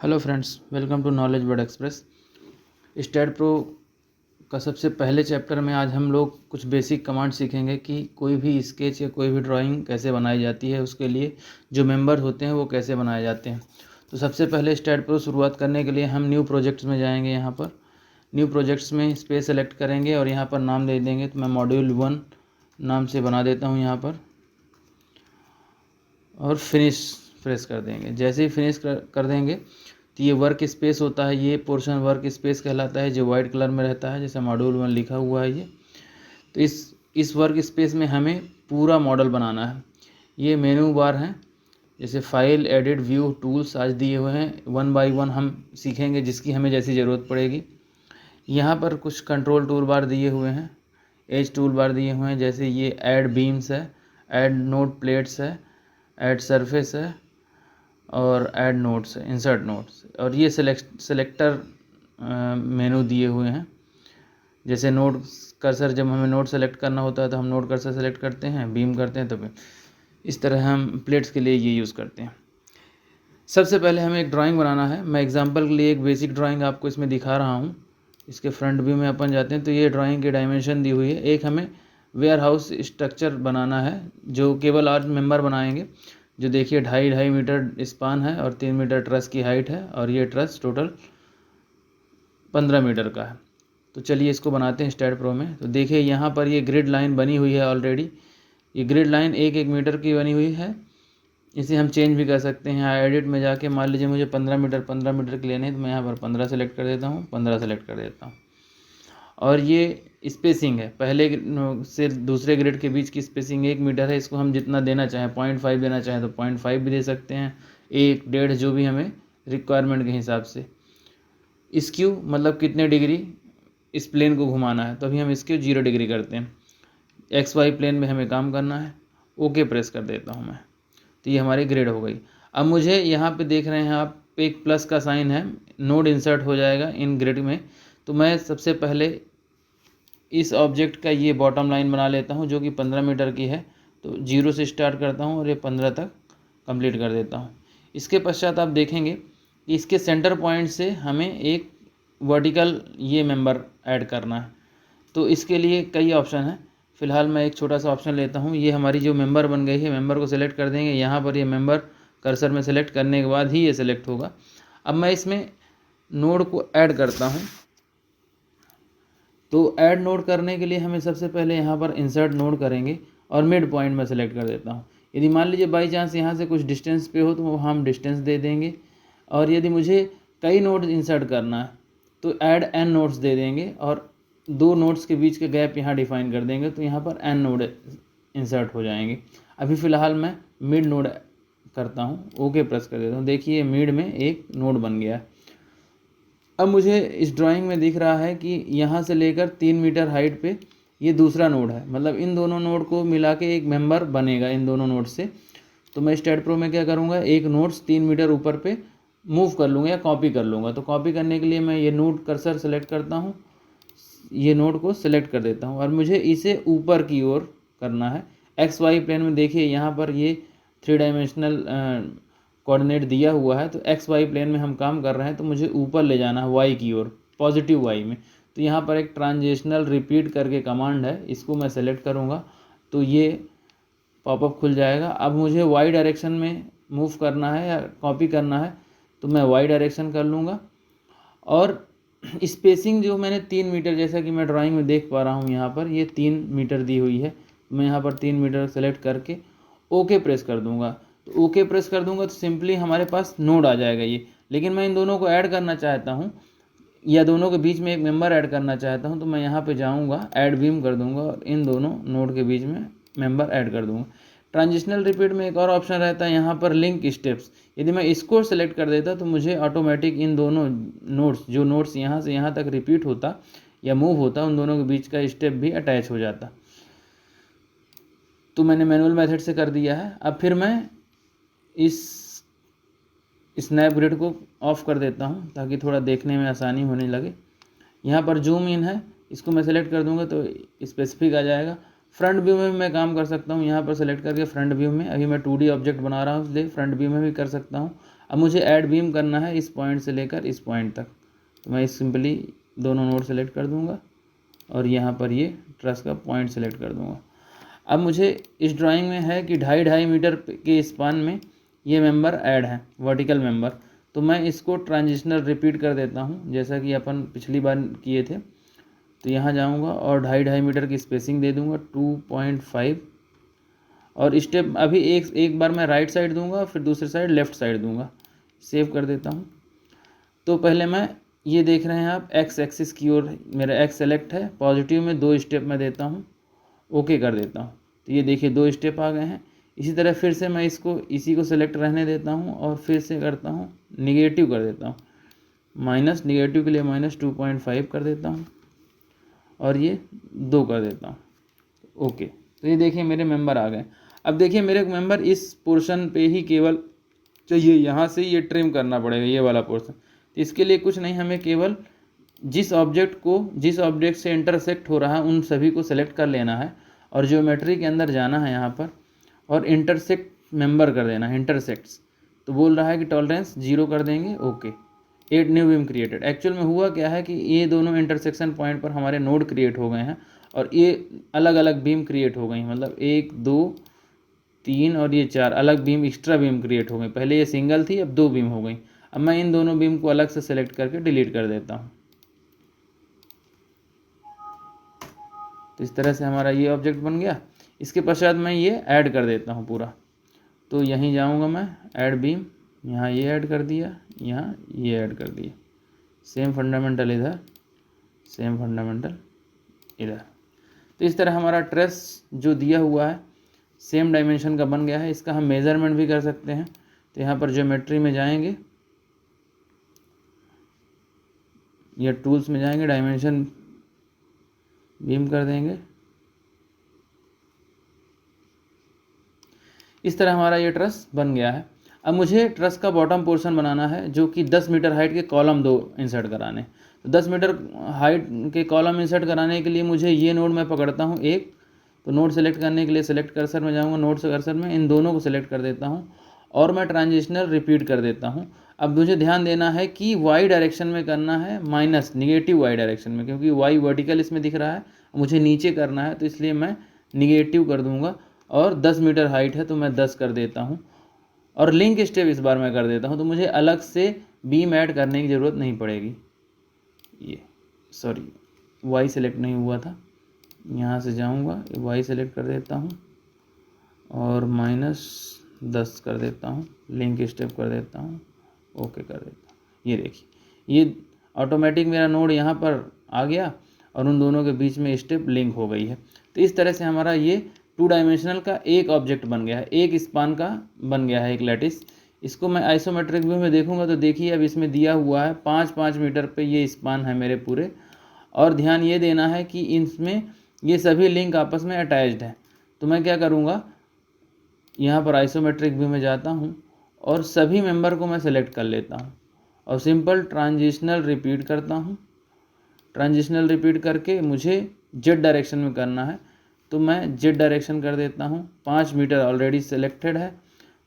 Hello friends, welcome to Knowledge Word Express. Stat Pro का सबसे पहले चैप्टर में आज हम लोग कुछ बेसिक कमांड सीखेंगे कि कोई भी स्केच या कोई भी ड्राइंग कैसे बनाई जाती है, उसके लिए जो मेंबर होते हैं वो कैसे बनाए जाते हैं। तो सबसे पहले स्टैट प्रो शुरुआत करने के लिए हम न्यू प्रोजेक्ट्स में जाएंगे। यहाँ पर न्यू प्रोजेक्ट्स में स्पेस सेलेक्ट करेंगे और यहाँ पर नाम दे देंगे। तो मैं मॉड्यूल 1 नाम से बना देता हूँ यहाँ पर, और फिनिश प्रेस कर देंगे। जैसे ही फिनिश कर देंगे तो ये वर्क स्पेस होता है, ये पोर्शन वर्क स्पेस कहलाता है, जो वाइट कलर में रहता है, जैसे मॉड्यूल 1 लिखा हुआ है ये। तो इस वर्क स्पेस में हमें पूरा मॉडल बनाना है। ये मेनू बार हैं, जैसे फाइल, एडिट, व्यू, टूल्स आज दिए हुए हैं। 1 बाय 1 हम सीखेंगे, जिसकी हमें जैसी ज़रूरत पड़ेगी। यहाँ पर कुछ कंट्रोल टूल बार दिए हुए हैं, एज टूल बार दिए हुए हैं, जैसे ये ऐड बीम्स है, ऐड नोट प्लेट्स है, ऐड सरफेस है, और ऐड नोट्स है, इंसर्ट नोट्स। और ये सेलेक्टर मेनू दिए हुए हैं, जैसे नोट कर्सर, जब हमें नोट सेलेक्ट करना होता है तो हम नोट कर्सर सेलेक्ट करते हैं, बीम करते हैं, तो इस तरह हम प्लेट्स के लिए ये यूज़ करते हैं। सबसे पहले हमें एक ड्राइंग बनाना है। मैं एग्जांपल के लिए एक बेसिक ड्राइंग आपको इसमें दिखा रहा हूँ। इसके फ्रंट व्यू में अपन जाते हैं तो ये ड्राइंग की डायमेंशन दी हुई है। एक हमें वेयर हाउस स्ट्रक्चर बनाना है, जो केवल 8 मेंबर बनाएंगे। जो देखिए 2.5 मीटर स्पान है और 3 मीटर ट्रस की हाइट है, और ये ट्रस टोटल 15 मीटर का है। तो चलिए इसको बनाते हैं स्टैट प्रो में। तो देखिए यहाँ पर ये ग्रिड लाइन बनी हुई है ऑलरेडी। ये ग्रिड लाइन 1-1 मीटर की बनी हुई है। इसे हम चेंज भी कर सकते हैं। एडिट में जाके मान लीजिए मुझे 15 मीटर के लेने हैं, तो मैं यहाँ पर 15 सेलेक्ट कर देता हूँ, 15 सेलेक्ट कर देता हूँ। और ये स्पेसिंग है, पहले से दूसरे ग्रिड के बीच की स्पेसिंग 1 मीटर है। इसको हम जितना देना चाहें, 0.5 देना चाहें तो 0.5 भी दे सकते हैं, 1, 1.5, जो भी हमें रिक्वायरमेंट के हिसाब से। स्क्यू मतलब कितने डिग्री इस प्लेन को घुमाना है, तो अभी हम स्क्यू 0 डिग्री करते हैं। XY प्लेन में हमें काम करना है। ओके प्रेस कर देता हूँ मैं। तो ये हमारी ग्रिड हो गई। अब मुझे यहाँ पे देख रहे हैं आप, एक प्लस का साइन है, नोड इंसर्ट हो जाएगा इन ग्रिड में। तो मैं सबसे पहले इस ऑब्जेक्ट का ये बॉटम लाइन बना लेता हूँ, जो कि 15 मीटर की है। तो 0 से स्टार्ट करता हूँ और ये 15 तक कंप्लीट कर देता हूँ। इसके पश्चात आप देखेंगे कि इसके सेंटर पॉइंट से हमें एक वर्टिकल ये मेंबर ऐड करना है। तो इसके लिए कई ऑप्शन हैं। फिलहाल मैं एक छोटा सा ऑप्शन लेता हूँ। ये हमारी जो मेंबर बन गई है, मेंबर को सिलेक्ट कर देंगे। यहाँ पर ये मेंबर कर्सर में सेलेक्ट करने के बाद ही ये सिलेक्ट होगा। अब मैं इसमें नोड को ऐड करता हूँ। तो ऐड नोड करने के लिए हमें सबसे पहले यहाँ पर इंसर्ट नोड करेंगे और मिड पॉइंट में सेलेक्ट कर देता हूँ। यदि मान लीजिए बाई चांस यहाँ से कुछ डिस्टेंस पे हो तो वहाँ हम डिस्टेंस दे देंगे। और यदि मुझे कई नोड इंसर्ट करना है तो ऐड n नोड्स दे देंगे, और 2 नोड्स के बीच के गैप यहाँ डिफाइन कर देंगे। तो यहाँ पर n नोड इंसर्ट हो जाएंगे। अभी फ़िलहाल मैं मिड नोड करता हूँ, ओके प्रेस कर देता हूँ। देखिए मिड में एक नोड बन गया। अब मुझे इस ड्राइंग में दिख रहा है कि यहाँ से लेकर 3 मीटर हाइट पे ये दूसरा नोड है, मतलब इन दोनों नोड को मिला के एक मेंबर बनेगा इन दोनों नोड से। तो मैं स्टैट प्रो में क्या करूँगा, एक नोड्स 3 मीटर ऊपर पे मूव कर लूँगा या कॉपी कर लूँगा। तो कॉपी करने के लिए मैं ये नोड कर्सर सेलेक्ट करता हूँ, ये नोड को सेलेक्ट कर देता हूँ, और मुझे इसे ऊपर की ओर करना है। XY प्लेन में देखिए यहाँ पर ये 3 डायमेंशनल कोऑर्डिनेट दिया हुआ है। तो XY प्लेन में हम काम कर रहे हैं, तो मुझे ऊपर ले जाना है Y की ओर, पॉजिटिव Y में। तो यहाँ पर एक ट्रांजिशनल रिपीट करके कमांड है, इसको मैं सेलेक्ट करूँगा तो ये पॉपअप खुल जाएगा। अब मुझे Y डायरेक्शन में मूव करना है या कॉपी करना है, तो मैं Y डायरेक्शन कर लूँगा। और स्पेसिंग जो मैंने 3 मीटर, जैसा कि मैं ड्राइंग में देख पा रहा हूँ, यहाँ पर ये 3 मीटर दी हुई है। मैं यहाँ पर 3 मीटर सेलेक्ट करके ओके प्रेस कर दूँगा। तो ओके प्रेस कर दूँगा तो सिंपली हमारे पास नोड आ जाएगा ये। लेकिन मैं इन दोनों को ऐड करना चाहता हूँ, या दोनों के बीच में एक मेंबर ऐड करना चाहता हूँ, तो मैं यहाँ पे जाऊँगा, ऐड बीम कर दूँगा और इन दोनों नोड के बीच में मेंबर ऐड कर दूँगा। ट्रांजिशनल रिपीट में एक और ऑप्शन रहता है यहाँ पर, लिंक स्टेप्स। यदि मैं इसको सेलेक्ट कर देता तो मुझे ऑटोमेटिक इन दोनों नोड्स, जो नोड्स यहाँ से यहाँ तक रिपीट होता या मूव होता, उन दोनों के बीच का स्टेप भी अटैच हो जाता। तो मैंने मैनुअल मेथड से कर दिया है। अब फिर मैं इस स्नैप ग्रिड को ऑफ कर देता हूँ ताकि थोड़ा देखने में आसानी होने लगे। यहाँ पर जूम इन है, इसको मैं सेलेक्ट कर दूँगा तो स्पेसिफिक आ जाएगा। फ्रंट व्यू में मैं काम कर सकता हूँ, यहाँ पर सेलेक्ट करके फ्रंट व्यू में, अभी मैं 2D ऑब्जेक्ट बना रहा हूँ इसलिए फ्रंट व्यू में भी कर सकता हूँ। अब मुझे ऐड बीम करना है इस पॉइंट से लेकर इस पॉइंट तक, तो मैं सिंपली दोनों नोड सेलेक्ट कर दूंगा और यहाँ पर ये ट्रस का पॉइंट सेलेक्ट कर दूंगा। अब मुझे इस ड्राइंग में है कि 2.5 मीटर के स्पान में ये मेंबर ऐड है, वर्टिकल मेंबर, तो मैं इसको ट्रांजिशनल रिपीट कर देता हूँ जैसा कि अपन पिछली बार किए थे। तो यहाँ जाऊँगा और 2.5 मीटर की स्पेसिंग दे दूँगा 2.5, और स्टेप अभी एक बार मैं राइट साइड दूंगा फिर दूसरी साइड लेफ़्ट साइड दूंगा। सेव कर देता हूँ। तो पहले मैं ये देख रहे हैं आप एक्स एक्सिस की ओर मेरा एक्स सेलेक्ट है, पॉजिटिव में 2 स्टेप मैं देता हूँ, ओके कर देता हूँ। तो ये देखिए 2 स्टेप आ गए हैं। इसी तरह फिर से मैं इसी को सेलेक्ट रहने देता हूँ और फिर से करता हूँ निगेटिव कर देता हूँ, माइनस निगेटिव के लिए -2.5 कर देता हूँ और ये 2 कर देता हूँ, ओके। तो ये देखिए मेरे मेंबर आ गए। अब देखिए मेरे मेंबर इस पोर्शन पे ही केवल चाहिए, यहाँ से ये ट्रिम करना पड़ेगा ये वाला पोर्शन। तो इसके लिए कुछ नहीं, हमें केवल जिस ऑब्जेक्ट से इंटरसेक्ट हो रहा है उन सभी को सेलेक्ट कर लेना है और ज्योमेट्री के अंदर जाना है यहाँ पर और इंटरसेक्ट मेंबर कर देना है, इंटरसेक्ट्स। तो बोल रहा है कि टॉलरेंस 0 कर देंगे, okay. 8 new beam created. Actual में हुआ क्या है कि ये दोनों इंटरसेक्शन पॉइंट पर हमारे नोड क्रिएट हो गए हैं और ये अलग अलग बीम क्रिएट हो गई, मतलब 1 2 3 और ये 4 अलग बीम, एक्स्ट्रा बीम क्रिएट हो गई। पहले ये सिंगल थी, अब 2 बीम हो गई। अब मैं इन दोनों बीम को अलग से सेलेक्ट करके डिलीट कर देता हूँ। तो इस तरह से हमारा ये ऑब्जेक्ट बन गया। इसके पश्चात मैं ये ऐड कर देता हूँ पूरा। तो यहीं जाऊँगा मैं, ऐड बीम, यहाँ ये ऐड कर दिया, यहाँ ये ऐड कर दिया, सेम फंडामेंटल इधर, सेम फंडामेंटल इधर। तो इस तरह हमारा ट्रेस जो दिया हुआ है सेम डायमेंशन का बन गया है। इसका हम मेज़रमेंट भी कर सकते हैं। तो यहाँ पर ज्योमेट्री में जाएंगे या टूल्स में जाएंगे, डायमेंशन बीम कर देंगे। इस तरह हमारा ये ट्रस बन गया है। अब मुझे ट्रस का बॉटम पोर्शन बनाना है जो कि 10 मीटर हाइट के कॉलम 2 इंसर्ट कराने। तो 10 मीटर हाइट के कॉलम इंसर्ट कराने के लिए मुझे ये नोड मैं पकड़ता हूँ एक। तो नोड सेलेक्ट करने के लिए सेलेक्ट कर्सर में जाऊँगा, नोड से कर्सर में इन दोनों को सेलेक्ट कर देता हूँ और मैं ट्रांजिशनल रिपीट कर देता हूँ। अब मुझे ध्यान देना है कि वाई डायरेक्शन में करना है, माइनस निगेटिव वाई डायरेक्शन में, क्योंकि वाई वर्टिकल इसमें दिख रहा है, मुझे नीचे करना है, तो इसलिए मैं निगेटिव कर दूंगा। और 10 मीटर हाइट है तो मैं 10 कर देता हूँ और लिंक स्टेप इस बार मैं कर देता हूँ। तो मुझे अलग से बीम ऐड करने की ज़रूरत नहीं पड़ेगी। ये सॉरी वाई सेलेक्ट नहीं हुआ था, यहाँ से जाऊँगा, वाई सेलेक्ट कर देता हूँ और -10 कर देता हूँ, लिंक स्टेप कर देता हूँ, ओके कर देता हूँ। ये देखिए ये ऑटोमेटिक मेरा नोड यहाँ पर आ गया और उन दोनों के बीच में स्टेप लिंक हो गई है। तो इस तरह से हमारा ये 2 डायमेंशनल का एक ऑब्जेक्ट बन गया है, एक स्पान का बन गया है, एक लैटिस। इसको मैं आइसोमेट्रिक व्यू में देखूंगा तो देखिए अब इसमें दिया हुआ है 5-5 मीटर पे ये स्पान है मेरे पूरे। और ध्यान ये देना है कि इसमें ये सभी लिंक आपस में अटैच्ड है। तो मैं क्या करूँगा, यहाँ पर आइसोमेट्रिक व्यू में जाता हूँ और सभी मेंबर को मैं सेलेक्ट कर लेता हूँ और सिंपल ट्रांजिशनल रिपीट करता हूँ। ट्रांजिशनल रिपीट करके मुझे जेड डायरेक्शन में करना है तो मैं जेड डायरेक्शन कर देता हूँ। 5 मीटर ऑलरेडी सेलेक्टेड है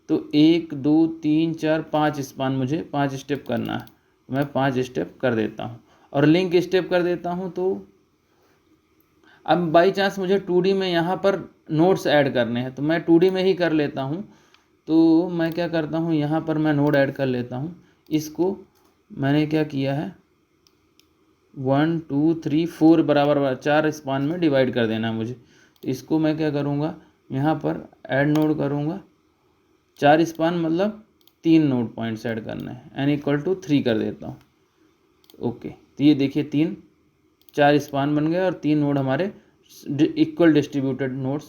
तो 1 2 3 4 5 स्पान मुझे 5 स्टेप करना है, मैं 5 स्टेप कर देता हूँ और लिंक स्टेप कर देता हूँ। तो अब बाई चांस मुझे 2D में यहाँ पर नोड्स ऐड करने हैं तो मैं 2D में ही कर लेता हूँ। तो मैं क्या करता हूँ, यहाँ पर मैं नोड ऐड कर लेता हूँ। इसको मैंने क्या किया है 1 2 3 4 बराबर 4 स्पान में डिवाइड कर देना है मुझे। तो इसको मैं क्या करूँगा, यहाँ पर ऐड नोड करूँगा, 4 स्पान मतलब 3 नोड पॉइंट्स ऐड करना है, n=3 कर देता हूँ, ओके। तो ये देखिए 4 स्पान बन गए और 3 नोड हमारे equal distributed nodes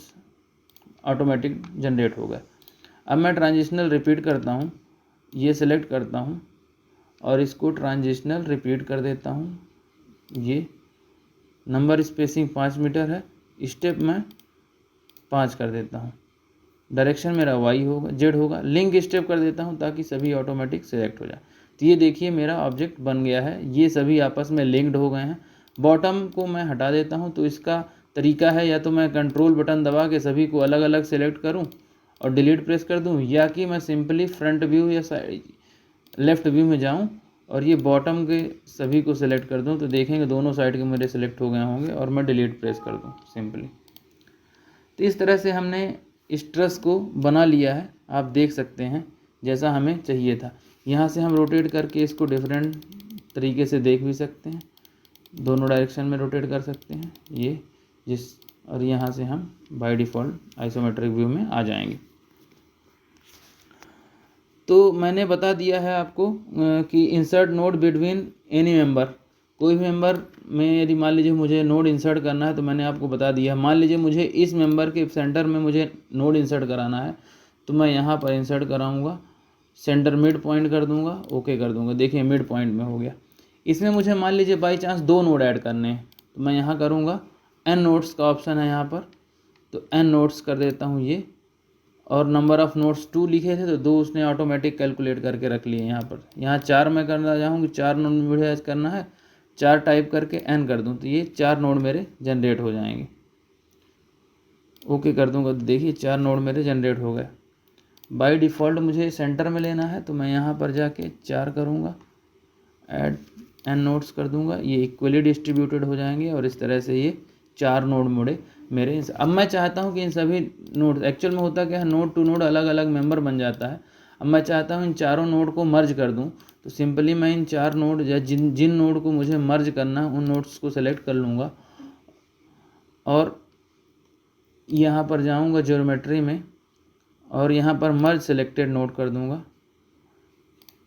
automatic generate हो गए। अब मैं ट्रांजिशनल रिपीट करता हूँ, ये सेलेक्ट करता हूँ और इसको ट्रांजिशनल रिपीट कर देता हूँ। ये नंबर स्पेसिंग 5 मीटर है, स्टेप मैं 5 कर देता हूँ, डायरेक्शन मेरा वाई होगा, जेड होगा, लिंक स्टेप कर देता हूँ ताकि सभी ऑटोमेटिक सेलेक्ट हो जाए। तो ये देखिए मेरा ऑब्जेक्ट बन गया है, ये सभी आपस में लिंक्ड हो गए हैं। बॉटम को मैं हटा देता हूँ। तो इसका तरीका है या तो मैं कंट्रोल बटन दबा के सभी को अलग अलग सेलेक्ट करूँ और डिलीट प्रेस कर दूँ, या कि मैं सिंपली फ्रंट व्यू या साइड लेफ़्ट व्यू में जाऊं और ये बॉटम के सभी को सिलेक्ट कर दूं तो देखेंगे दोनों साइड के मेरे सिलेक्ट हो गए होंगे और मैं डिलीट प्रेस कर दूं सिंपली। तो इस तरह से हमने इस ट्रस को बना लिया है, आप देख सकते हैं जैसा हमें चाहिए था। यहाँ से हम रोटेट करके इसको डिफरेंट तरीके से देख भी सकते हैं, दोनों डायरेक्शन में रोटेट कर सकते हैं ये और यहाँ से हम बाय डिफ़ॉल्ट आइसोमेट्रिक व्यू में आ जाएंगे। तो मैंने बता दिया है आपको कि insert node between any member, कोई भी मेंबर में यदि मान लीजिए मुझे नोड इंसर्ट करना है तो मैंने आपको बता दिया। मान लीजिए मुझे इस मेंबर के सेंटर में मुझे नोड इंसर्ट कराना है तो मैं यहाँ पर इंसर्ट कराऊंगा, सेंटर मिड पॉइंट कर दूंगा, ओके कर दूंगा। देखिए मिड पॉइंट में हो गया। इसमें मुझे मान लीजिए बाई चांस 2 नोड ऐड करने हैं तो मैं यहाँ करूँगा, एन नोड्स का ऑप्शन है यहाँ पर, तो एन नोड्स कर देता हूँ ये, और नंबर ऑफ़ नोड्स 2 लिखे थे तो 2 उसने ऑटोमेटिक कैलकुलेट करके रख लिए यहाँ पर। यहाँ 4 मैं करना चाहूँगी, 4 नोड मुझे करना है, 4 टाइप करके एन कर दूँ तो ये 4 नोड मेरे जनरेट हो जाएंगे। ओके कर दूँगा तो देखिए 4 नोड मेरे जनरेट हो गए। बाय डिफ़ॉल्ट मुझे सेंटर में लेना है तो मैं यहाँ पर जाके 4 करूँगा, ऐड एन नोड्स कर दूँगा, ये इक्वली डिस्ट्रीब्यूटेड हो जाएंगे और इस तरह से ये 4 नोड मुड़े मेरे। अब मैं चाहता हूँ कि इन सभी नोड, एक्चुअल में होता क्या है, नोड टू नोड अलग अलग मेंबर बन जाता है। अब मैं चाहता हूँ इन चारों नोड को मर्ज कर दूँ तो सिंपली मैं इन 4 नोड या जिन नोड को मुझे मर्ज करना है उन नोड्स को सेलेक्ट कर लूँगा और यहाँ पर जाऊँगा ज्योमेट्री में और यहाँ पर मर्ज सेलेक्टेड नोड कर दूँगा।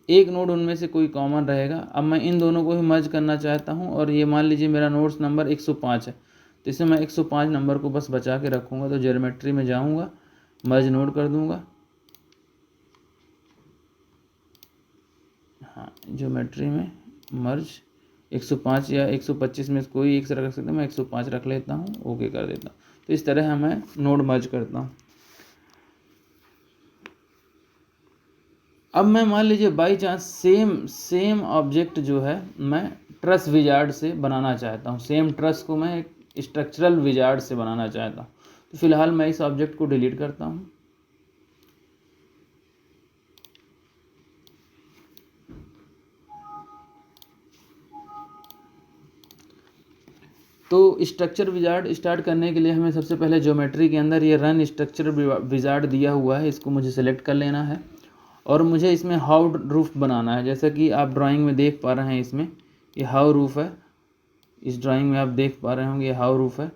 एक नोड उनमें से कोई कॉमन रहेगा। अब मैं इन दोनों को ही मर्ज करना चाहता हूँ और ये मान लीजिए मेरा नोड्स नंबर 105 है तो इसमें मैं 105 नंबर को बस बचा के रखूँगा। तो ज्योमेट्री में जाऊँगा, मर्ज नोड कर दूँगा, हाँ ज्योमेट्री में मर्ज 105 या 125 में कोई एक से रख सकते हैं, मैं 105 रख लेता हूँ, ओके कर देता हूँ। तो इस तरह मैं नोड मर्ज करता हूँ। अब मैं मान लीजिए बाई चांस सेम ऑब्जेक्ट जो है मैं ट्रस विजार्ड से बनाना चाहता हूँ, सेम ट्रस को मैं एक स्ट्रक्चरल विजार्ड से बनाना चाहता हूँ। तो फिलहाल मैं इस ऑब्जेक्ट को डिलीट करता हूँ। तो स्ट्रक्चर विजार्ड स्टार्ट करने के लिए हमें सबसे पहले ज्योमेट्री के अंदर ये रन स्ट्रक्चर विजार्ड दिया हुआ है, इसको मुझे सेलेक्ट कर लेना है और मुझे इसमें हाउ रूफ बनाना है। जैसा कि आप ड्राइंग में देख पा रहे हैं, इसमें ये हाउ रूफ है, इस ड्राइंग में आप देख पा रहे होंगे ये हाउ रूफ है।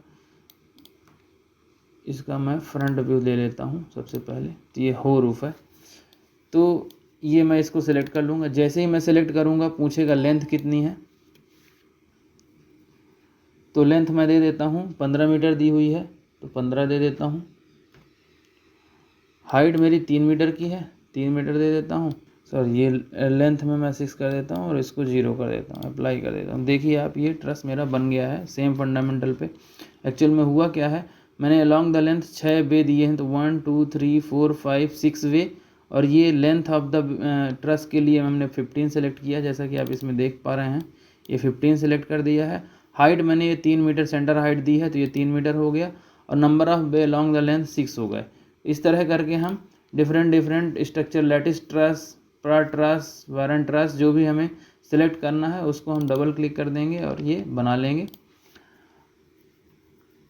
इसका मैं फ्रंट व्यू ले लेता हूँ सबसे पहले, तो ये हो रूफ है। तो ये मैं इसको सेलेक्ट कर लूँगा। जैसे ही मैं सेलेक्ट करूँगा पूछेगा लेंथ कितनी है, तो लेंथ मैं दे देता हूँ 15 मीटर दी हुई है तो 15 दे देता हूँ। हाइट मेरी 3 मीटर की है, 3 मीटर दे देता हूँ। सर ये लेंथ में मैं 6 कर देता हूँ और इसको 0 कर देता हूँ, अप्लाई कर देता हूँ। देखिए आप ये ट्रस मेरा बन गया है सेम फंडामेंटल पे। एक्चुअल में हुआ क्या है, मैंने अलॉन्ग द लेंथ 6 वे दिए हैं तो 1 2 3 4 5 6 वे, और ये लेंथ ऑफ द ट्रस के लिए हमने 15 सेलेक्ट किया, जैसा कि आप इसमें देख पा रहे हैं ये 15 सेलेक्ट कर दिया है। हाइट मैंने ये 3 मीटर सेंटर हाइट दी है तो ये 3 मीटर हो गया और number of way along the length 6 हो गए। इस तरह करके हम डिफरेंट स्ट्रक्चर, लैटिस ट्रस, प्रा ट्रस, वारन ट्रस, जो भी हमें सेलेक्ट करना है उसको हम डबल क्लिक कर देंगे और ये बना लेंगे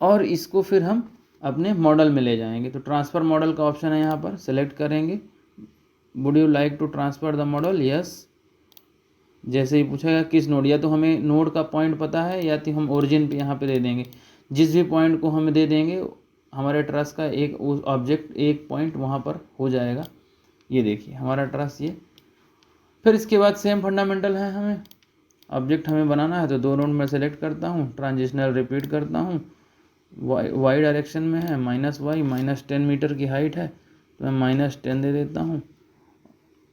और इसको फिर हम अपने मॉडल में ले जाएंगे। तो ट्रांसफ़र मॉडल का ऑप्शन है यहाँ पर, सेलेक्ट करेंगे, would you like to transfer the model, yes. जैसे ही पूछेगा किस नोड, या तो हमें नोड का पॉइंट पता है या तो हम ओरिजिन पे यहाँ पे दे देंगे। जिस भी पॉइंट को हमें दे देंगे हमारे ट्रस का एक ऑब्जेक्ट एक पॉइंट वहाँ पर हो जाएगा। ये देखिए हमारा ट्रस ये। फिर इसके बाद सेम फंडामेंटल है, हमें ऑब्जेक्ट हमें बनाना है तो 2 नोड में सेलेक्ट करता हूँ, ट्रांजिशनल रिपीट करता हूँ, वाई डायरेक्शन में है, -y, -10 मीटर की हाइट है तो मैं -10 दे देता हूँ,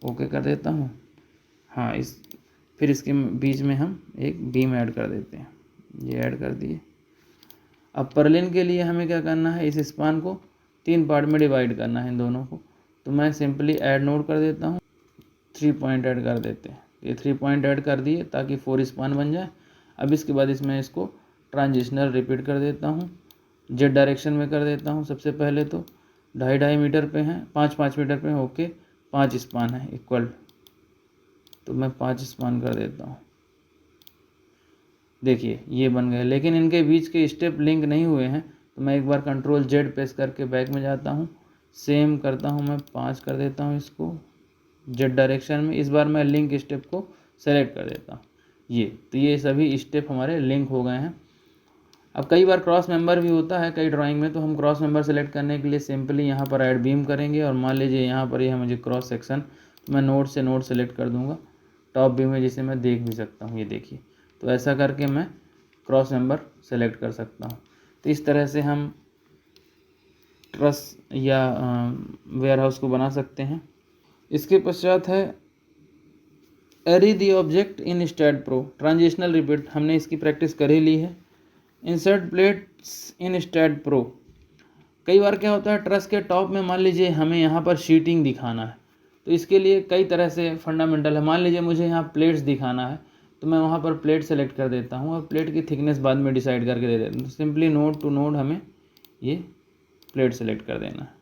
ओके कर देता हूँ। हाँ फिर इसके बीच में हम एक बीम ऐड कर देते हैं, ये ऐड कर दिए। अब परलिन के लिए हमें क्या करना है, इस स्पान को 3 पार्ट में डिवाइड करना है इन दोनों को। तो मैं सिंपली ऐड नोड कर देता हूँ, 3 पॉइंट ऐड कर देते हैं। ये 3 पॉइंट ऐड कर दिए ताकि 4 स्पान बन जाए। अब इसके बाद इसमें इसको ट्रांजिशनल रिपीट कर देता हूँ, जेड डायरेक्शन में कर देता हूँ। सबसे पहले तो 2.5 मीटर पे हैं, 5 मीटर पे हैं, ओके, 5 स्पान है इक्वल। तो मैं 5 स्पान कर देता हूँ। देखिए ये बन गए, लेकिन इनके बीच के स्टेप लिंक नहीं हुए हैं। तो मैं एक बार कंट्रोल जेड प्रेस करके बैक में जाता हूँ, सेम करता हूँ, मैं 5 कर देता हूँ इसको जेड डायरेक्शन में। इस बार मैं लिंक स्टेप को सेलेक्ट कर देता हूँ ये, तो ये सभी स्टेप हमारे लिंक हो गए हैं। अब कई बार क्रॉस मेंबर भी होता है कई ड्राइंग में, तो हम क्रॉस मेंबर सेलेक्ट करने के लिए सिंपली यहाँ पर ऐड बीम करेंगे और मान लीजिए यहाँ पर ये है मुझे क्रॉस सेक्शन, तो मैं नोड से नोड सेलेक्ट कर दूंगा टॉप बीम में, जिसे मैं देख भी सकता हूँ। ये देखिए, तो ऐसा करके मैं क्रॉस मेंबर सेलेक्ट कर सकता हूँ। तो इस तरह से हम ट्रस या वेयर हाउस को बना सकते हैं। इसके पश्चात है एरी the object instead pro transitional repeat, हमने इसकी प्रैक्टिस कर ही ली है। Insert plates instead pro, कई बार क्या होता है ट्रस के टॉप में मान लीजिए हमें यहाँ पर शीटिंग दिखाना है, तो इसके लिए कई तरह से फंडामेंटल है। मान लीजिए मुझे यहाँ प्लेट्स दिखाना है, तो मैं वहाँ पर प्लेट सेलेक्ट कर देता हूँ और प्लेट की थिकनेस बाद में डिसाइड करके दे देता हूँ। सिंपली नोड टू नोड हमें ये प्लेट सेलेक्ट कर देना है।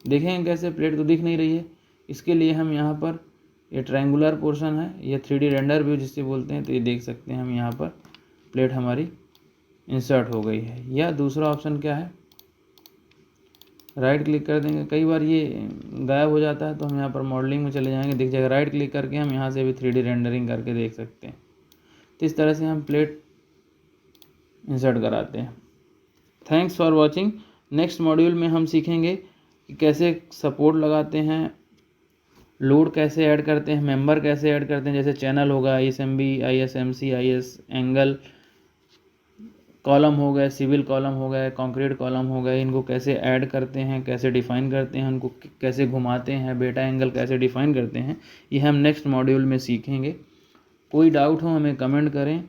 देखेंगे कैसे, प्लेट तो दिख नहीं रही है। इसके लिए हम यहाँ पर ये ट्रायंगुलर पोर्शन है, ये 3D रेंडर व्यू जिससे बोलते हैं, तो ये देख सकते हैं हम यहाँ पर प्लेट हमारी इंसर्ट हो गई है। या दूसरा ऑप्शन क्या है, राइट क्लिक कर देंगे, कई बार ये गायब हो जाता है, तो हम यहाँ पर मॉडलिंग में चले जाएंगे, दिख जाएगा। राइट क्लिक करके हम यहाँ से भी 3D रेंडरिंग करके देख सकते हैं। तो इस तरह से हम प्लेट इंसर्ट कराते हैं। Thanks for watching. Next module में हम सीखेंगे कि कैसे सपोर्ट लगाते हैं, लोड कैसे ऐड करते हैं, मेंबर कैसे ऐड करते हैं, जैसे चैनल होगा, ISMB, ISMC, IS angle column हो गए, सिविल कॉलम हो गए, कंक्रीट कॉलम हो गए, इनको कैसे ऐड करते हैं, कैसे डिफाइन करते हैं, उनको कैसे घुमाते हैं, बेटा एंगल कैसे डिफाइन करते हैं, ये हम नेक्स्ट मॉड्यूल में सीखेंगे। कोई डाउट हो हमें कमेंट करें।